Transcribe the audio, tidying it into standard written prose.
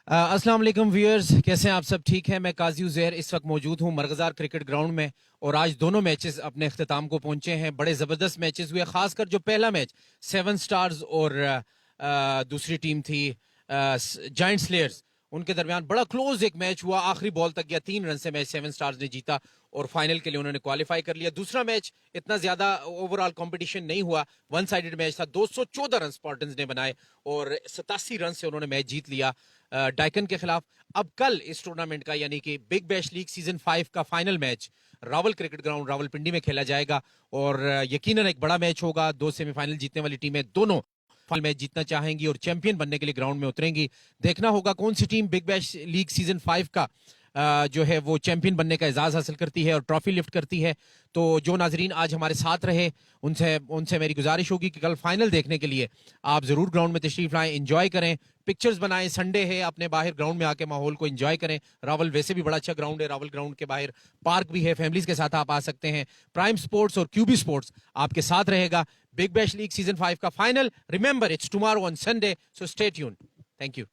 अस्सलाम वालेकुम व्यूअर्स, कैसे हैं आप सब? ठीक है। मैं काजी उज़ैर इस वक्त मौजूद हूं मरगज़ार क्रिकेट ग्राउंड में और आज दोनों मैचेस अपने अख्ताम को पहुंचे हैं। बड़े ज़बरदस्त मैचेस हुए, खासकर जो पहला मैच सेवन स्टार्स और दूसरी टीम थी जायंट स्लेयर्स, उनके दरमियान बड़ा क्लोज एक मैच हुआ। आखिरी बॉल तक गया, 3 रन से मैच सेवन स्टार्स ने जीता और फाइनल के लिए उन्होंने क्वालिफाई कर लिया। दूसरा मैच इतना ज्यादा ओवरऑल कंपटीशन नहीं हुआ, वन साइडेड मैच था। 214 रन स्पार्टन्स ने बनाए और 87 रन से उन्होंने मैच जीत लिया डाइकन के खिलाफ। अब कल इस टूर्नामेंट का यानी कि बिग बैश लीग सीजन 5 का final match Rawal cricket ground Rawalpindi में खेला जाएगा और यकीनन एक बड़ा मैच होगा। दो सेमीफाइनल जीतने वाली टीमें दोनों फाइनल मैच जीतना चाहेंगी और चैंपियन बनने के लिए ग्राउंड में उतरेंगी। देखना होगा कौन सी team Big Bash League season 5 का जो है वो चैंपियन बनने का एजाज हासिल करती है और ट्रॉफी लिफ्ट करती है। तो जो नाजरीन आज हमारे साथ रहे उनसे उनसे मेरी गुजारिश होगी कि कल फाइनल देखने के लिए आप जरूर ग्राउंड में तशरीफ लाएं, एंजॉय करें, पिक्चर्स बनाएं। संडे है, अपने बाहर ग्राउंड में आके माहौल को एंजॉय करें। रावल वैसे भी बड़ा अच्छा ग्राउंड है, रावल ग्राउंड के बाहर पार्क भी है, फैमिलीज के साथ आप आ सकते हैं। प्राइम स्पोर्ट्स और क्यूबी स्पोर्ट्स आपके साथ रहेगा। बिग बैश लीग सीजन 5 का final, remember it's tomorrow on Sunday, so stay tuned. Thank you.